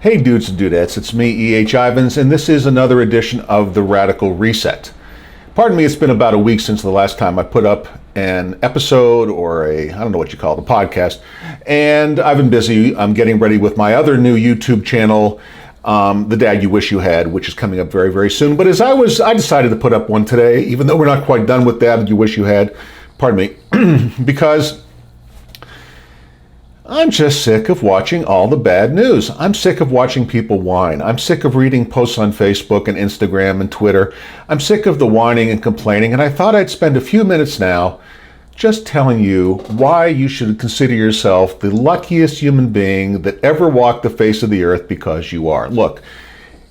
Hey dudes and dudettes, it's me, E.H. Ivins, and this is another edition of The Radical Reset. Pardon me, it's been about a week since the last time I put up an episode or I don't know what you call it, a podcast, and I've been busy. I'm getting ready with my other new YouTube channel, The Dad You Wish You Had, which is coming up very, very soon. But I decided to put up one today, even though we're not quite done with Dad You Wish You Had, pardon me, because I'm just sick of watching all the bad news. I'm sick of watching people whine. I'm sick of reading posts on Facebook and Instagram and Twitter. I'm sick of the whining and complaining, and I thought I'd spend a few minutes now just telling you why you should consider yourself the luckiest human being that ever walked the face of the earth, because you are. Look,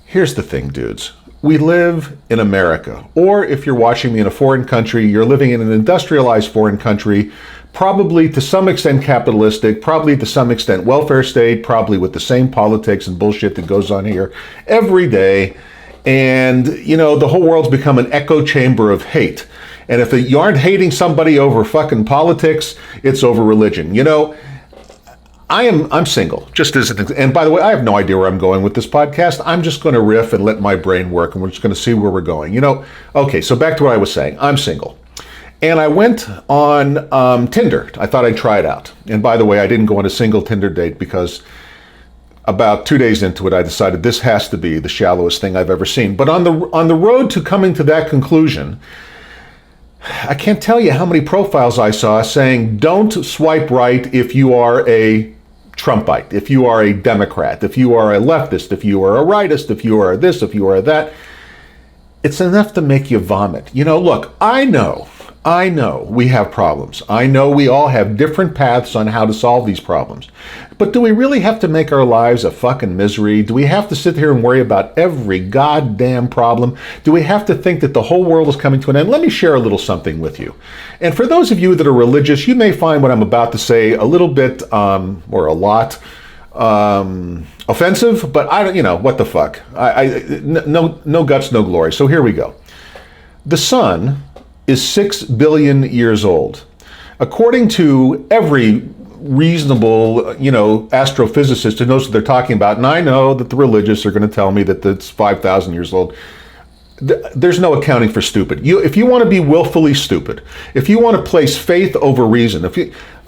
here's the thing, dudes. We live in America, or if you're watching me in a foreign country, you're living in an industrialized foreign country, probably to some extent capitalistic, probably to some extent welfare state, probably with the same politics and bullshit that goes on here every day. And, you know, the whole world's become an echo chamber of hate. And if you aren't hating somebody over fucking politics, it's over religion. You know, I'm single, just as an, and by the way, I have no idea where I'm going with this podcast. I'm just going to riff and let my brain work, and we're just going to see where we're going. You know, okay, so back to what I was saying. I'm single. And I went on Tinder. I thought I'd try it out. And by the way, I didn't go on a single Tinder date because about 2 days into it, I decided this has to be the shallowest thing I've ever seen. But on the road to coming to that conclusion, I can't tell you how many profiles I saw saying, don't swipe right if you are a Trumpite, if you are a Democrat, if you are a leftist, if you are a rightist, if you are this, if you are that. It's enough to make you vomit. You know, look, I know we have problems. I know we all have different paths on how to solve these problems. But do we really have to make our lives a fucking misery? Do we have to sit here and worry about every goddamn problem? Do we have to think that the whole world is coming to an end? Let me share a little something with you. And for those of you that are religious, you may find what I'm about to say a little bit, or a lot, offensive, but I don't, you know, what the fuck? No guts, no glory. So here we go. The sun is 6 billion years old. According to every reasonable, you know, astrophysicist who knows what they're talking about, and I know that the religious are going to tell me that it's 5,000 years old. There's no accounting for stupid. If you want to be willfully stupid, if you want to place faith over reason,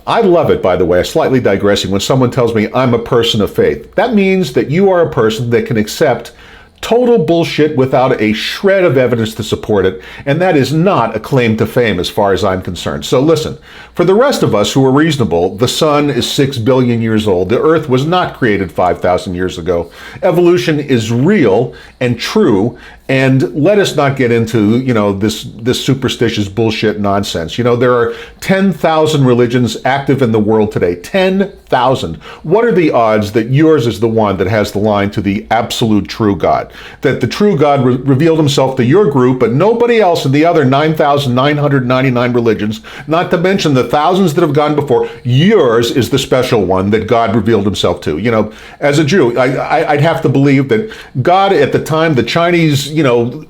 I love it, by the way, slightly digressing, when someone tells me I'm a person of faith. That means that you are a person that can accept total bullshit without a shred of evidence to support it, and that is not a claim to fame as far as I'm concerned. So listen, for the rest of us who are reasonable, the sun is 6 billion years old. The earth was not created 5,000 years ago. Evolution is real and true, and let us not get into, you know, this superstitious bullshit nonsense. You know, there are 10,000 religions active in the world today. 10,000. What are the odds that yours is the one that has the line to the absolute true God? That the true God revealed himself to your group, but nobody else in the other 9,999 religions, not to mention the thousands that have gone before. Yours is the special one that God revealed himself to. You know, as a Jew, I'd have to believe that God, at the time the Chinese, you know,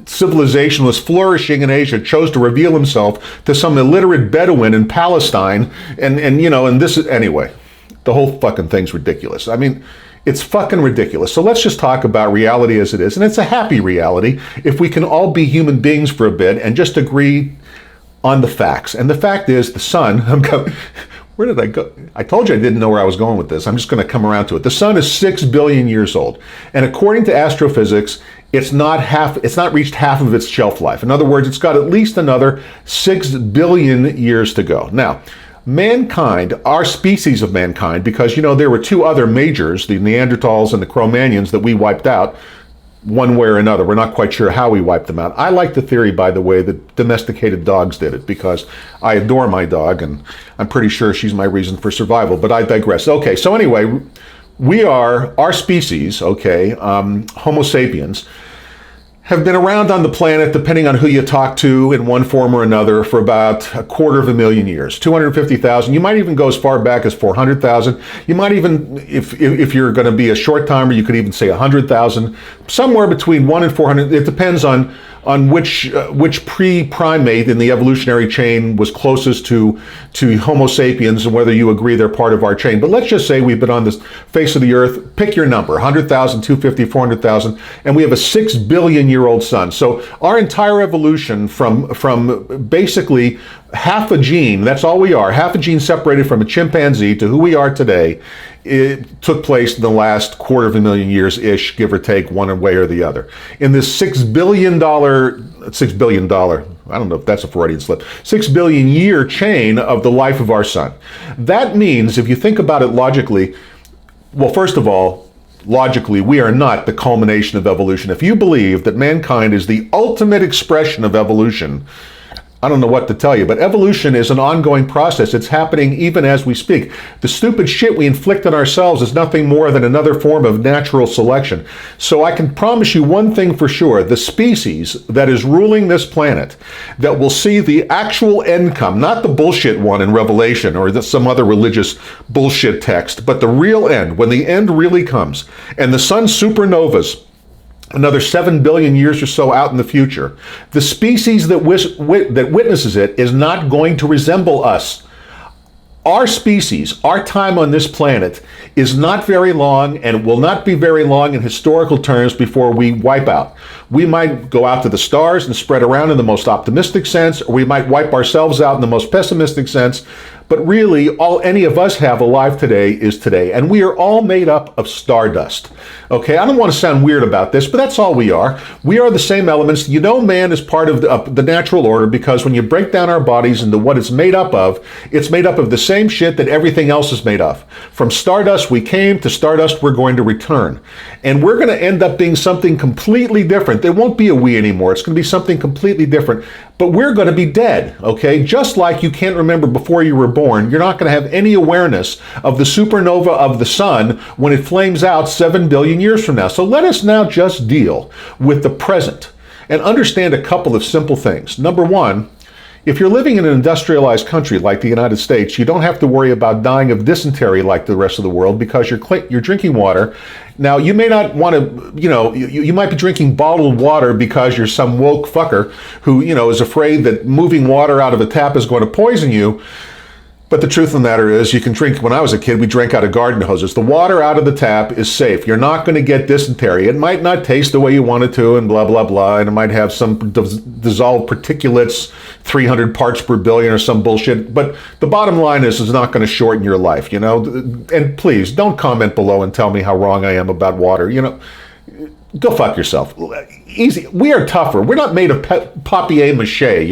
civilization was flourishing in Asia, chose to reveal himself to some illiterate Bedouin in Palestine, and you know, and this is, anyway, the whole fucking thing's ridiculous. I mean, it's fucking ridiculous. So let's just talk about reality as it is, and it's a happy reality if we can all be human beings for a bit and just agree on the facts. And the fact is, the sun, where did I go? I told you I didn't know where I was going with this. I'm just going to come around to it. The sun is 6 billion years old. And according to astrophysics, it's not reached half of its shelf life. In other words, it's got at least another 6 billion years to go. Now, mankind, our species of mankind, because, you know, there were two other majors, the Neanderthals and the Cro-Magnons, that we wiped out one way or another. We're not quite sure how we wiped them out. I like the theory, by the way, that domesticated dogs did it, because I adore my dog, and I'm pretty sure she's my reason for survival, but I digress. Okay, so anyway, our species, okay, Homo sapiens, have been around on the planet, depending on who you talk to in one form or another, for about 250,000 years, 250,000. You might even go as far back as 400,000. You might even, if you're going to be a short timer, you could even say 100,000. Somewhere between 1 and 400. It depends on which pre-primate in the evolutionary chain was closest to Homo sapiens, and whether you agree they're part of our chain. But let's just say we've been on this face of the earth, pick your number, 100,000, 250, 400,000, and we have a 6 billion year old sun. So our entire evolution from basically half a gene, that's all we are, half a gene separated from a chimpanzee to who we are today, it took place in the last $250,000 years-ish, give or take, one way or the other. In this $6 billion, I don't know if that's a Freudian slip, 6 billion year chain of the life of our sun. That means, if you think about it logically, well, first of all, logically, we are not the culmination of evolution. If you believe that mankind is the ultimate expression of evolution, I don't know what to tell you, but evolution is an ongoing process. It's happening even as we speak. The stupid shit we inflict on ourselves is nothing more than another form of natural selection. So I can promise you one thing for sure. The species that is ruling this planet, that will see the actual end come, not the bullshit one in Revelation or some other religious bullshit text, but the real end, when the end really comes, and the sun supernovas, another 7 billion years or so out in the future, the species that witnesses it is not going to resemble us. Our species, our time on this planet, is not very long, and it will not be very long in historical terms before we wipe out. We might go out to the stars and spread around in the most optimistic sense, or we might wipe ourselves out in the most pessimistic sense. But really, all any of us have alive today is today. And we are all made up of stardust. Okay, I don't want to sound weird about this, but that's all we are. We are the same elements. You know, man is part of the natural order, because when you break down our bodies into what it's made up of the same shit that everything else is made of. From stardust we came, to stardust we're going to return. And we're going to end up being something completely different. There won't be a we anymore. It's going to be something completely different. But we're going to be dead, okay? Just like you can't remember before you were born, you're not going to have any awareness of the supernova of the sun when it flames out 7 billion years from now. So let us now just deal with the present and understand a couple of simple things. Number one, if you're living in an industrialized country like the United States, you don't have to worry about dying of dysentery like the rest of the world, because you're drinking water. Now, you may not want to, you might be drinking bottled water because you're some woke fucker who, is afraid that moving water out of a tap is going to poison you. But the truth of the matter is, you can drink. When I was a kid, we drank out of garden hoses. The water out of the tap is safe. You're not going to get dysentery. It might not taste the way you want it to, and blah, blah, blah, and it might have some dissolved particulates, 300 parts per billion or some bullshit. But the bottom line is, it's not going to shorten your life, And please, don't comment below and tell me how wrong I am about water, Go fuck yourself. Easy. We are tougher. We're not made of papier-mâché,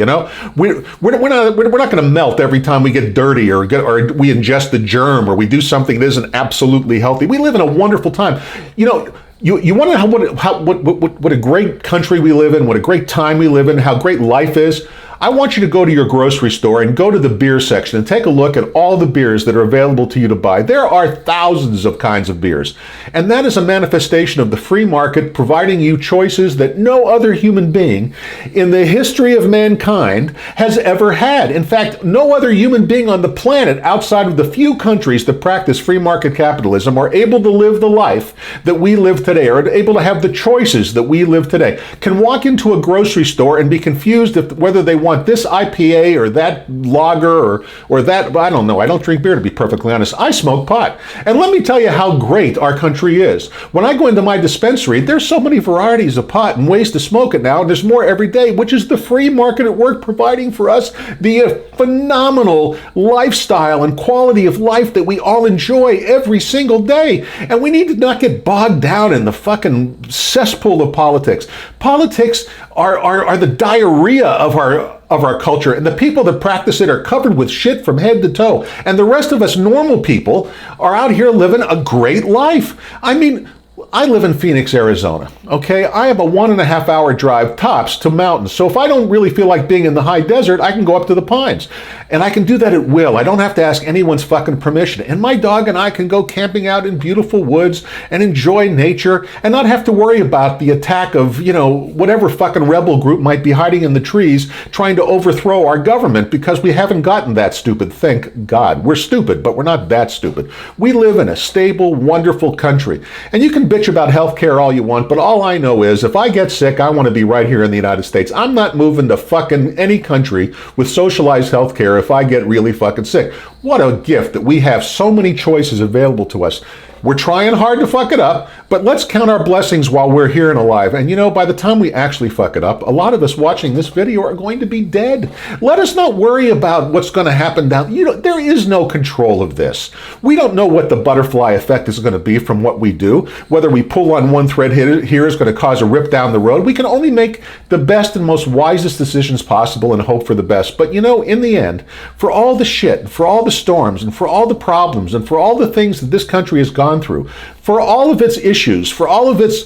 We're not going to melt every time we get dirty or we ingest the germ or we do something that isn't absolutely healthy. We live in a wonderful time. You want to know what a great country we live in, what a great time we live in, how great life is? I want you to go to your grocery store and go to the beer section and take a look at all the beers that are available to you to buy. There are thousands of kinds of beers. And that is a manifestation of the free market providing you choices that no other human being in the history of mankind has ever had. In fact, no other human being on the planet outside of the few countries that practice free market capitalism are able to live the life that we live today, or able to have the choices that we live today. Can walk into a grocery store and be confused whether they want this IPA or that lager or that, I don't know. I don't drink beer, to be perfectly honest. I smoke pot. And let me tell you how great our country is. When I go into my dispensary, there's so many varieties of pot and ways to smoke it now. There's more every day, which is the free market at work providing for us the phenomenal lifestyle and quality of life that we all enjoy every single day. And we need to not get bogged down in the fucking cesspool of politics. Politics are the diarrhea of our culture, and the people that practice it are covered with shit from head to toe. And the rest of us normal people are out here living a great life. I mean, I live in Phoenix, Arizona, okay? I have a 1.5 hour drive tops to mountains. So if I don't really feel like being in the high desert, I can go up to the pines. And I can do that at will. I don't have to ask anyone's fucking permission. And my dog and I can go camping out in beautiful woods and enjoy nature and not have to worry about the attack of, whatever fucking rebel group might be hiding in the trees trying to overthrow our government, because we haven't gotten that stupid. Thank God. We're stupid, but we're not that stupid. We live in a stable, wonderful country. And you can can bitch about healthcare all you want, but all I know is if I get sick, I want to be right here in the United States. I'm not moving to fucking any country with socialized healthcare if I get really fucking sick. What a gift that we have so many choices available to us. We're trying hard to fuck it up, but let's count our blessings while we're here and alive. And you know, by the time we actually fuck it up, a lot of us watching this video are going to be dead. Let us not worry about what's going to happen down. You know, there is no control of this. We don't know what the butterfly effect is going to be from what we do. Whether we pull on one thread here is going to cause a rip down the road. We can only make the best and most wisest decisions possible and hope for the best. But you know, in the end, for all the shit, for all the storms, and for all the problems, and for all the things that this country has gone through, for all of its issues, for all of its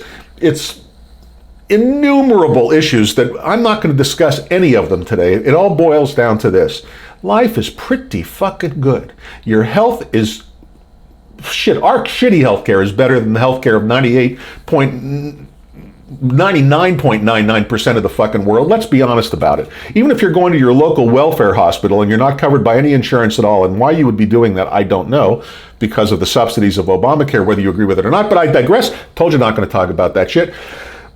innumerable issues that I'm not going to discuss any of them today. It all boils down to this. Life is pretty fucking good. Your health is shit. Our shitty healthcare is better than the healthcare of 99.99% of the fucking world. Let's be honest about it. Even if you're going to your local welfare hospital and you're not covered by any insurance at all, and why you would be doing that, I don't know, because of the subsidies of Obamacare, whether you agree with it or not, but I digress. Told you not going to talk about that shit.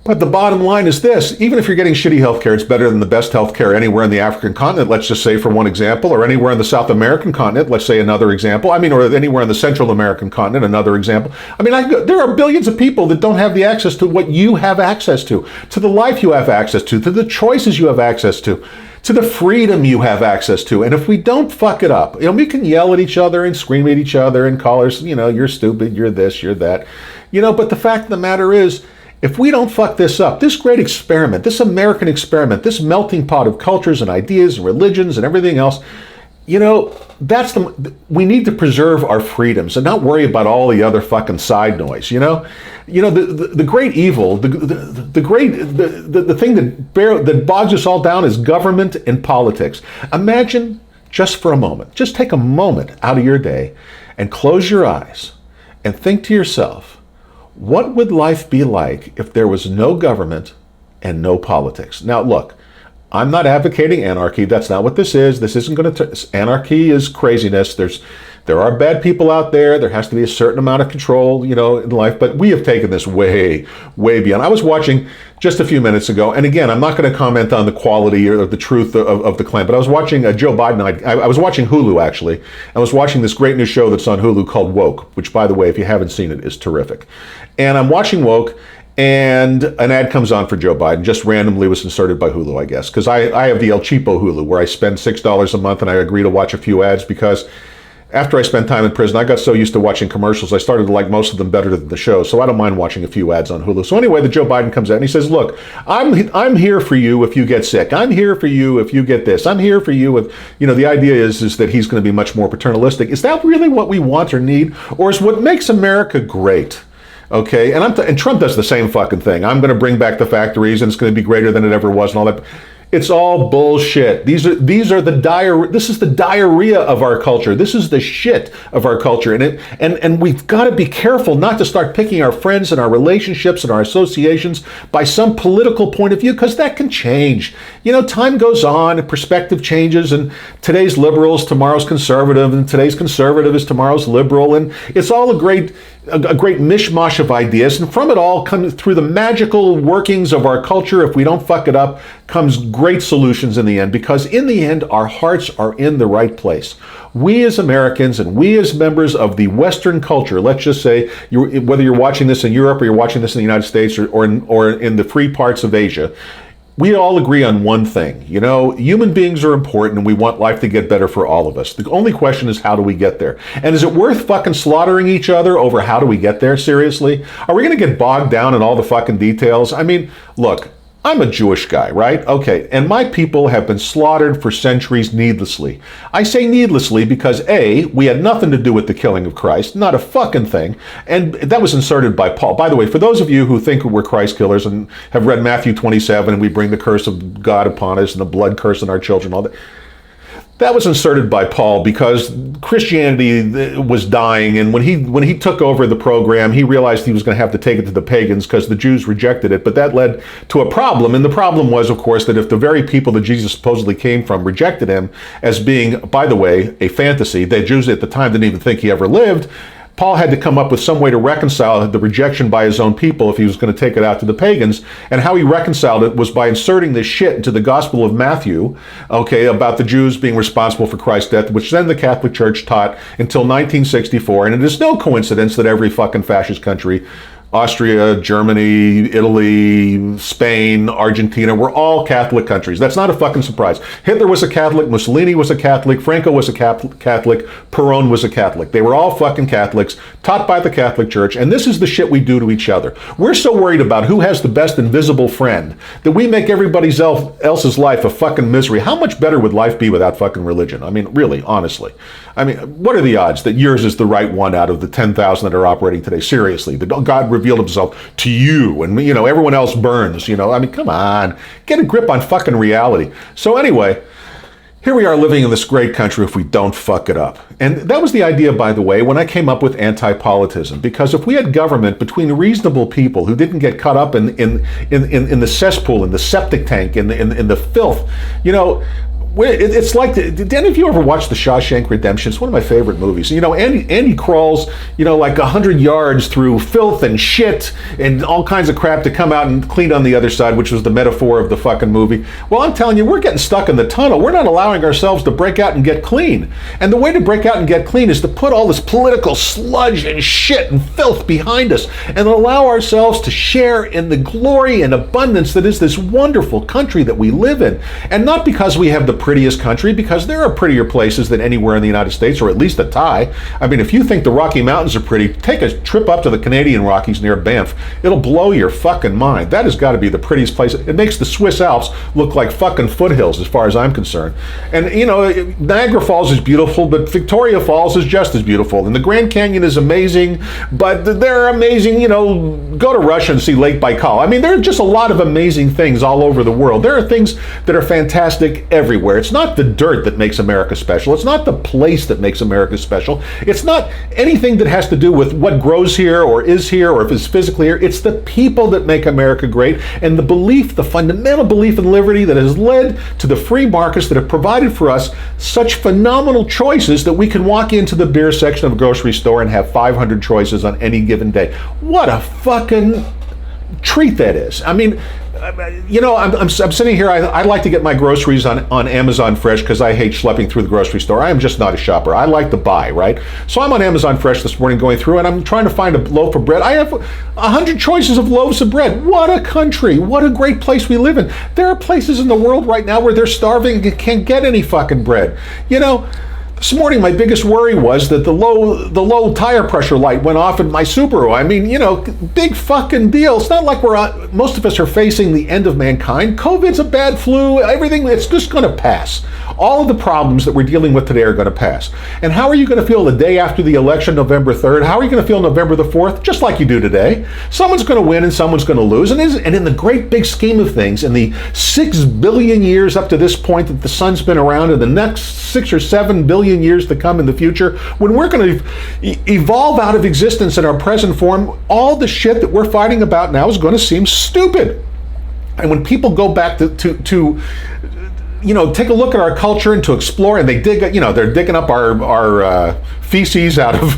But the bottom line is this: even if you're getting shitty healthcare, it's better than the best healthcare anywhere in the African continent, let's just say, for one example, or anywhere in the South American continent, let's say another example. I mean, or anywhere in the Central American continent, another example. I mean, there are billions of people that don't have the access to what you have access to the life you have access to the choices you have access to the freedom you have access to. And if we don't fuck it up, you know, we can yell at each other and scream at each other and call us, you know, you're stupid, you're this, you're that, you know, but the fact of the matter is, if we don't fuck this up, this great experiment, this American experiment, this melting pot of cultures and ideas and religions and everything else, you know, we need to preserve our freedoms and not worry about all the other fucking side noise, you know? You know, the great evil, the thing that bogs us all down is government and politics. Imagine just for a moment, just take a moment out of your day and close your eyes and think to yourself, what would life be like if there was no government and no politics? Now, look, I'm not advocating anarchy. That's not what this is. This isn't going to... Anarchy is craziness. There are bad people out there. There has to be a certain amount of control, you know, in life. But we have taken this way, way beyond. I was watching just a few minutes ago, and again, I'm not going to comment on the quality or the truth of the claim, but I was watching Joe Biden. I was watching Hulu, actually. I was watching this great new show that's on Hulu called Woke, which, by the way, if you haven't seen it, is terrific. And I'm watching Woke, and an ad comes on for Joe Biden, just randomly was inserted by Hulu, I guess, because I have the El Cheapo Hulu, where I spend $6 a month, and I agree to watch a few ads, because after I spent time in prison, I got so used to watching commercials, I started to like most of them better than the show, so I don't mind watching a few ads on Hulu. So anyway, the Joe Biden comes out and he says, look, I'm here for you if you get sick. I'm here for you if you get this. I'm here for you if, you know, the idea is that he's going to be much more paternalistic. Is that really what we want or need? Or is what makes America great? Okay, and Trump does the same fucking thing. I'm going to bring back the factories and it's going to be greater than it ever was and all that. It's all bullshit. This is the diarrhea of our culture. This is the shit of our culture. And we've got to be careful not to start picking our friends and our relationships and our associations by some political point of view, because that can change. You know, time goes on and perspective changes, and today's liberal is tomorrow's conservative, and today's conservative is tomorrow's liberal, and it's all a great mishmash of ideas, and from it all comes, through the magical workings of our culture, if we don't fuck it up, comes great solutions in the end, because in the end our hearts are in the right place. We as Americans and we as members of the Western culture, let's just say, whether you're watching this in Europe or you're watching this in the United States or in the free parts of Asia, we all agree on one thing. You know, human beings are important and we want life to get better for all of us. The only question is, how do we get there? And is it worth fucking slaughtering each other over how do we get there? Seriously? Are we going to get bogged down in all the fucking details? I mean, look, I'm a Jewish guy, right? Okay, and my people have been slaughtered for centuries needlessly. I say needlessly because A, we had nothing to do with the killing of Christ, not a fucking thing, and that was inserted by Paul. By the way, for those of you who think we're Christ killers and have read Matthew 27 and we bring the curse of God upon us and the blood curse on our children, all that, that was inserted by Paul because Christianity was dying, and when he took over the program, he realized he was going to have to take it to the pagans because the Jews rejected it. But that led to a problem, and the problem was, of course, that if the very people that Jesus supposedly came from rejected him as being, by the way, a fantasy, the Jews at the time didn't even think he ever lived, Paul had to come up with some way to reconcile the rejection by his own people if he was going to take it out to the pagans. And how he reconciled it was by inserting this shit into the Gospel of Matthew, okay, about the Jews being responsible for Christ's death, which then the Catholic Church taught until 1964. And it is no coincidence that every fucking fascist country, Austria, Germany, Italy, Spain, Argentina, we're all Catholic countries. That's not a fucking surprise. Hitler was a Catholic, Mussolini was a Catholic, Franco was a Catholic, Perón was a Catholic. They were all fucking Catholics, taught by the Catholic Church, and this is the shit we do to each other. We're so worried about who has the best invisible friend that we make everybody else's life a fucking misery. How much better would life be without fucking religion? I mean, really, honestly. I mean, what are the odds that yours is the right one out of the 10,000 that are operating today? Seriously, that God revealed himself to you, and everyone else burns. I mean, come on, get a grip on fucking reality. So anyway, here we are living in this great country if we don't fuck it up. And that was the idea, by the way, when I came up with Antipolitism. Because if we had government between reasonable people who didn't get caught up in the cesspool, in the septic tank, in the filth, it's like, did any of you ever watch The Shawshank Redemption? It's one of my favorite movies. Andy crawls, like 100 yards through filth and shit and all kinds of crap to come out and clean on the other side, which was the metaphor of the fucking movie. Well, I'm telling you, we're getting stuck in the tunnel. We're not allowing ourselves to break out and get clean. And the way to break out and get clean is to put all this political sludge and shit and filth behind us and allow ourselves to share in the glory and abundance that is this wonderful country that we live in. And not because we have the prettiest country, because there are prettier places than anywhere in the United States, or at least a tie. I mean, if you think the Rocky Mountains are pretty, take a trip up to the Canadian Rockies near Banff. It'll blow your fucking mind. That has got to be the prettiest place. It makes the Swiss Alps look like fucking foothills as far as I'm concerned. And Niagara Falls is beautiful, but Victoria Falls is just as beautiful. And the Grand Canyon is amazing, but they're amazing, go to Russia and see Lake Baikal. I mean, there are just a lot of amazing things all over the world. There are things that are fantastic everywhere. It's not the dirt that makes America special. It's not the place that makes America special. It's not anything that has to do with what grows here or is here or if it's physically here. It's the people that make America great, and the fundamental belief in liberty that has led to the free markets that have provided for us such phenomenal choices that we can walk into the beer section of a grocery store and have 500 choices on any given day. What a fucking treat that is. I mean, I'm sitting here. I like to get my groceries on Amazon Fresh because I hate schlepping through the grocery store. I am just not a shopper. I like to buy, right? So I'm on Amazon Fresh this morning going through, and I'm trying to find a loaf of bread. I have 100 choices of loaves of bread. What a country. What a great place we live in. There are places in the world right now where they're starving and can't get any fucking bread. This morning, my biggest worry was that the low tire pressure light went off in my Subaru. I mean, big fucking deal. It's not like most of us are facing the end of mankind. COVID's a bad flu. Everything, it's just going to pass. All of the problems that we're dealing with today are going to pass. And how are you going to feel the day after the election, November 3rd? How are you going to feel November the 4th? Just like you do today. Someone's going to win and someone's going to lose. And in the great big scheme of things, in the 6 billion years up to this point that the sun's been around, in the next 6 or 7 billion years to come in the future, when we're going to evolve out of existence in our present form, all the shit that we're fighting about now is going to seem stupid. And when people go back to take a look at our culture and to explore, and they're digging up our feces out of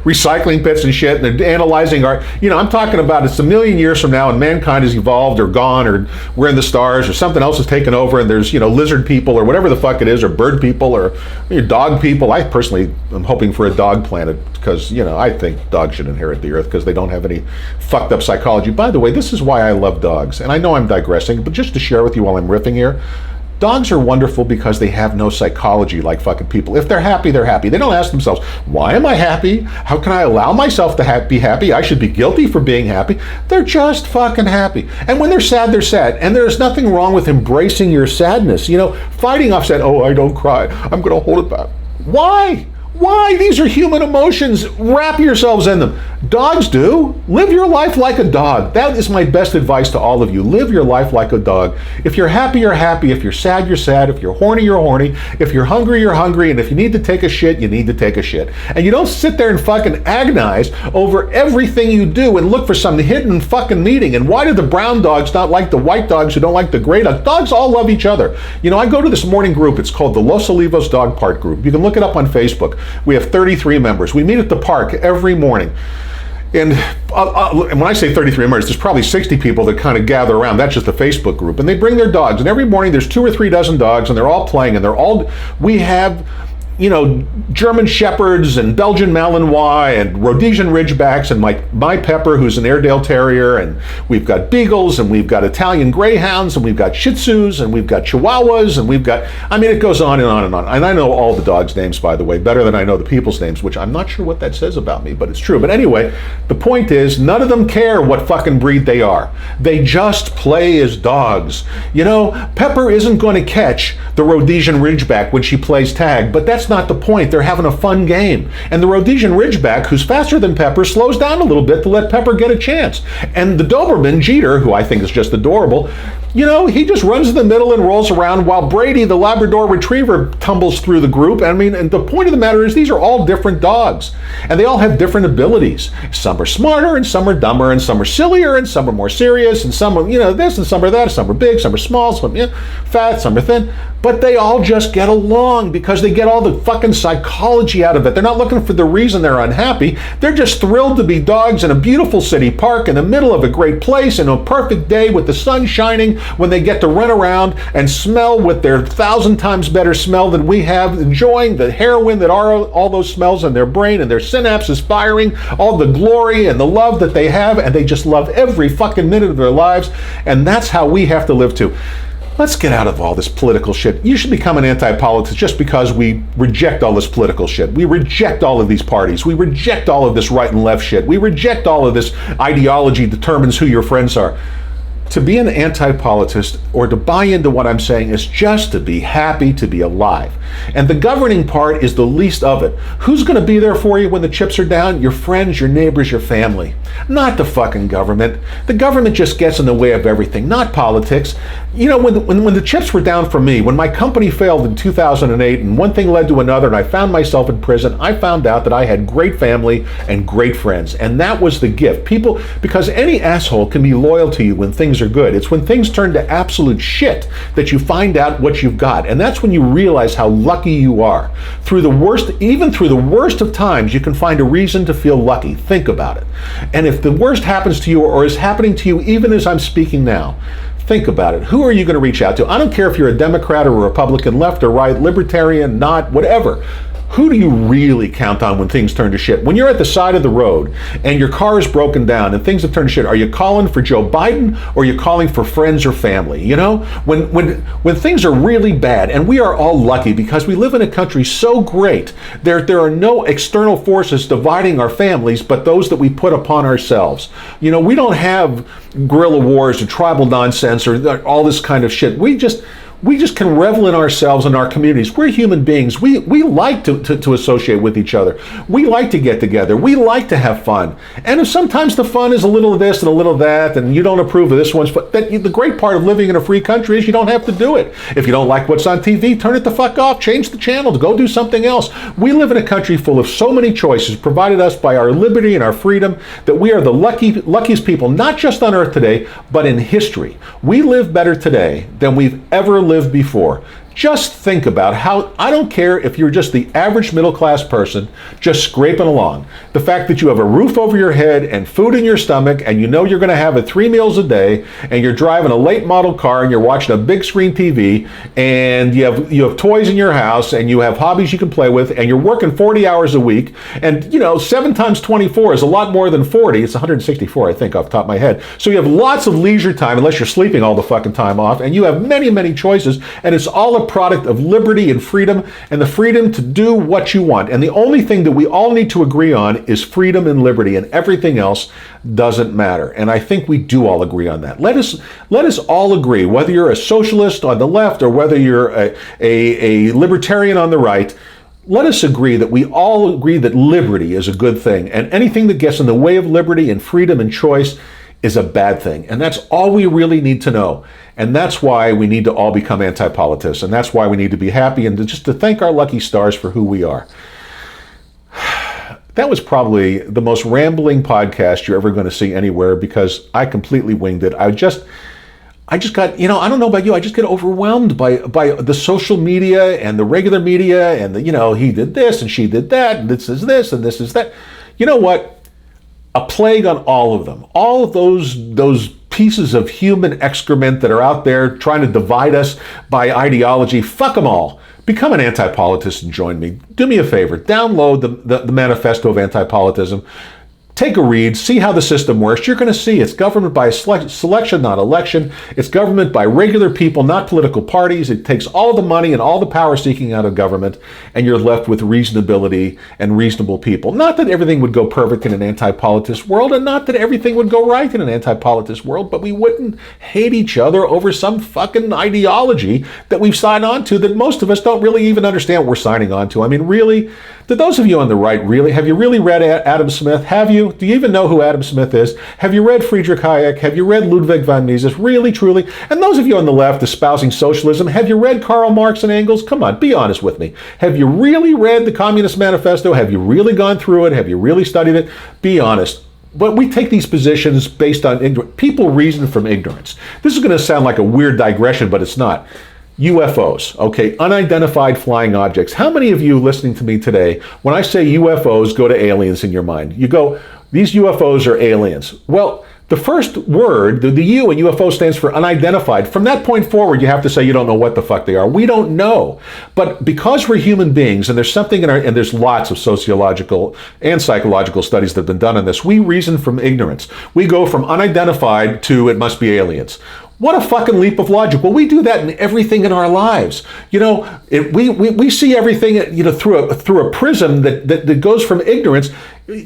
recycling pits and shit, and they're analyzing I'm talking about it's a million years from now and mankind has evolved or gone or we're in the stars or something else has taken over and there's, lizard people or whatever the fuck it is, or bird people or dog people. I personally am hoping for a dog planet because, I think dogs should inherit the earth because they don't have any fucked up psychology. By the way, this is why I love dogs. And I know I'm digressing, but just to share with you while I'm riffing here, dogs are wonderful because they have no psychology like fucking people. If they're happy, they're happy. They don't ask themselves, why am I happy? How can I allow myself to be happy? I should be guilty for being happy. They're just fucking happy. And when they're sad, they're sad. And there's nothing wrong with embracing your sadness. Fighting off sad, oh, I don't cry. I'm going to hold it back. Why? Why? These are human emotions. Wrap yourselves in them. Dogs do. Live your life like a dog. That is my best advice to all of you. Live your life like a dog. If you're happy, you're happy. If you're sad, you're sad. If you're horny, you're horny. If you're hungry, you're hungry. And if you need to take a shit, you need to take a shit. And you don't sit there and fucking agonize over everything you do and look for some hidden fucking meaning. And why do the brown dogs not like the white dogs who don't like the gray dogs? Dogs all love each other. You know, I go to this morning group. It's called the Los Olivos Dog Park Group. You can look it up on Facebook. We have 33 members. We meet at the park every morning. And when I say 33 members, there's probably 60 people that kind of gather around. That's just the Facebook group. And they bring their dogs. And every morning there's 2 or 3 dozen dogs, and they're all playing. And we have, you know, German Shepherds and Belgian Malinois and Rhodesian Ridgebacks and my Pepper, who's an Airedale Terrier. And we've got Beagles, and we've got Italian Greyhounds, and we've got Shih Tzus, and we've got Chihuahuas, and we've got, I mean, it goes on and on and on. And I know all the dogs' names, by the way, better than I know the people's names, which I'm not sure what that says about me, but it's true. But anyway, the point is, none of them care what fucking breed they are. They just play as dogs. You know, Pepper isn't going to catch the Rhodesian Ridgeback when she plays tag, but that's not the point. They're having a fun game. And the Rhodesian Ridgeback, who's faster than Pepper, slows down a little bit to let Pepper get a chance. And the Doberman, Jeter, who I think is just adorable, you know, he just runs in the middle and rolls around while Brady, the Labrador Retriever, tumbles through the group. I mean, and the point of the matter is these are all different dogs. And they all have different abilities. Some are smarter and some are dumber and some are sillier and some are more serious and some are, you know, this and some are that. Some are big, some are small, some are fat, some are thin. But they all just get along because they get all the fucking psychology out of it. They're not looking for the reason they're unhappy. They're just thrilled to be dogs in a beautiful city park in the middle of a great place in a perfect day with the sun shining, when they get to run around and smell with their 1,000 times better smell than we have, enjoying the heroin that are all those smells in their brain, and their synapses firing, all the glory and the love that they have, and they just love every fucking minute of their lives. And that's how we have to live too. Let's get out of all this political shit. You should become an anti-politics just because we reject all this political shit. We reject all of these parties. We reject all of this right and left shit. We reject all of this ideology determines who your friends are. To be an anti-politist or to buy into what I'm saying is just to be happy to be alive. And the governing part is the least of it. Who's going to be there for you when the chips are down? Your friends, your neighbors, your family. Not the fucking government. The government just gets in the way of everything, not politics. You know, when the chips were down for me, when my company failed in 2008 and one thing led to another and I found myself in prison, I found out that I had great family and great friends. And that was the gift. People, because any asshole can be loyal to you when things are good. It's when things turn to absolute shit that you find out what you've got. And that's when you realize how lucky you are. Through the worst, even through the worst of times, you can find a reason to feel lucky. Think about it. And if the worst happens to you or is happening to you even as I'm speaking now, think about it. Who are you going to reach out to? I don't care if you're a Democrat or a Republican, left or right, libertarian, not, whatever. Who do you really count on when things turn to shit? When you're at the side of the road and your car is broken down and things have turned to shit, are you calling for Joe Biden or are you calling for friends or family? You know, when things are really bad, and we are all lucky because we live in a country so great, there are no external forces dividing our families but those that we put upon ourselves. You know, we don't have guerrilla wars or tribal nonsense or all this kind of shit. We just can revel in ourselves and our communities. We're human beings. We like to associate with each other. We like to get together. We like to have fun. And if sometimes the fun is a little of this and a little of that, and you don't approve of this one's fun, the great part of living in a free country is you don't have to do it. If you don't like what's on TV, turn it the fuck off. Change the channel. Go do something else. We live in a country full of so many choices provided us by our liberty and our freedom that we are the luckiest people, not just on earth today, but in history. We live better today than we've ever lived before. Just think about how, I don't care if you're just the average middle class person just scraping along. The fact that you have a roof over your head and food in your stomach and you know you're going to have it 3 meals a day and you're driving a late model car and you're watching a big screen TV and you have toys in your house and you have hobbies you can play with and you're working 40 hours a week and you know 7 times 24 is a lot more than 40. It's 164 I think off the top of my head. So you have lots of leisure time unless you're sleeping all the fucking time off and you have many choices and it's all a product of liberty and freedom and the freedom to do what you want. And the only thing that we all need to agree on is freedom and liberty, and everything else doesn't matter. And I think we do all agree on that. Let us all agree, whether you're a socialist on the left or whether you're a libertarian on the right, let us agree that we all agree that liberty is a good thing, and anything that gets in the way of liberty and freedom and choice is a bad thing. And that's all we really need to know. And that's why we need to all become anti-politists. And that's why we need to be happy and just to thank our lucky stars for who we are. That was probably the most rambling podcast you're ever going to see anywhere, because I completely winged it. I just got, I don't know about you, I just get overwhelmed by the social media and the regular media and he did this and she did that and this is this and this is that. You know what? A plague on all of them. All of those pieces of human excrement that are out there trying to divide us by ideology. Fuck them all. Become an anti-politist and join me. Do me a favor. Download the Manifesto of Antipolitism. Take a read, see how the system works. You're going to see it's government by selection, not election. It's government by regular people, not political parties. It takes all the money and all the power seeking out of government, and you're left with reasonability and reasonable people. Not that everything would go perfect in an anti-politist world, and not that everything would go right in an anti-politist world, but we wouldn't hate each other over some fucking ideology that we've signed on to that most of us don't really even understand what we're signing on to. I mean, really? Do those of you on the right have you really read Adam Smith? Have you? Do you even know who Adam Smith is? Have you read Friedrich Hayek? Have you read Ludwig von Mises? Really, truly? And those of you on the left espousing socialism, have you read Karl Marx and Engels? Come on, be honest with me. Have you really read the Communist Manifesto? Have you really gone through it? Have you really studied it? Be honest. But we take these positions based on ignorance. People reason from ignorance. This is going to sound like a weird digression, but it's not. UFOs, okay, unidentified flying objects. How many of you listening to me today, when I say UFOs, go to aliens in your mind? You go, these UFOs are aliens. Well, the first word, the U in UFO stands for unidentified. From that point forward, you have to say you don't know what the fuck they are. We don't know. But because we're human beings, and there's something in and there's lots of sociological and psychological studies that have been done on this, we reason from ignorance. We go from unidentified to it must be aliens. What a fucking leap of logic. Well, we do that in everything in our lives. We see everything, through a prism that goes from ignorance.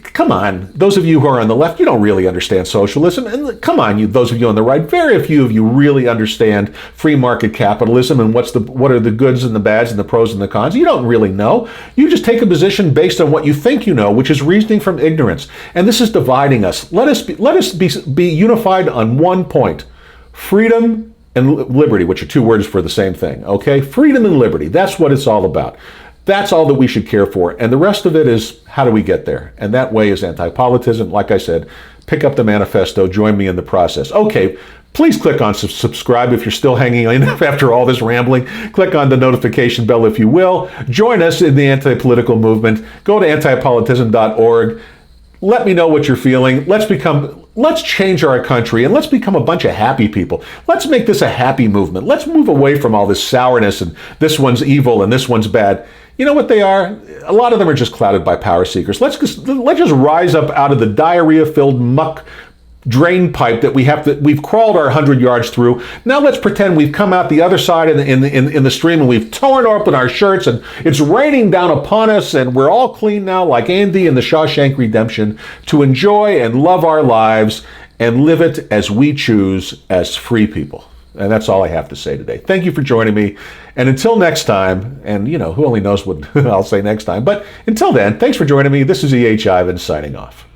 Come on, those of you who are on the left, you don't really understand socialism. And come on, those of you on the right, very few of you really understand free market capitalism and what are the goods and the bads and the pros and the cons. You don't really know. You just take a position based on what you think you know, which is reasoning from ignorance. And this is dividing us. Let us be unified on one point. Freedom and liberty, which are two words for the same thing, okay? Freedom and liberty, that's what it's all about. That's all that we should care for. And the rest of it is, how do we get there? And that way is anti-politism. Like I said, pick up the manifesto, join me in the process. Okay, please click on subscribe if you're still hanging in after all this rambling. Click on the notification bell if you will. Join us in the anti-political movement. Go to antipolitism.org. Let me know what you're feeling. Let's change our country and let's become a bunch of happy people. Let's make this a happy movement. Let's move away from all this sourness and this one's evil and this one's bad. You know what they are? A lot of them are just clouded by power seekers. Let's just rise up out of the diarrhea-filled muck drain pipe that we've crawled our 100 yards through. Now let's pretend we've come out the other side in the stream and we've torn open our shirts and it's raining down upon us and we're all clean now like Andy in the Shawshank Redemption to enjoy and love our lives and live it as we choose as free people. And that's all I have to say today. Thank you for joining me. And until next time, and who only knows what I'll say next time, but until then, thanks for joining me. This is E.H. Ivan signing off.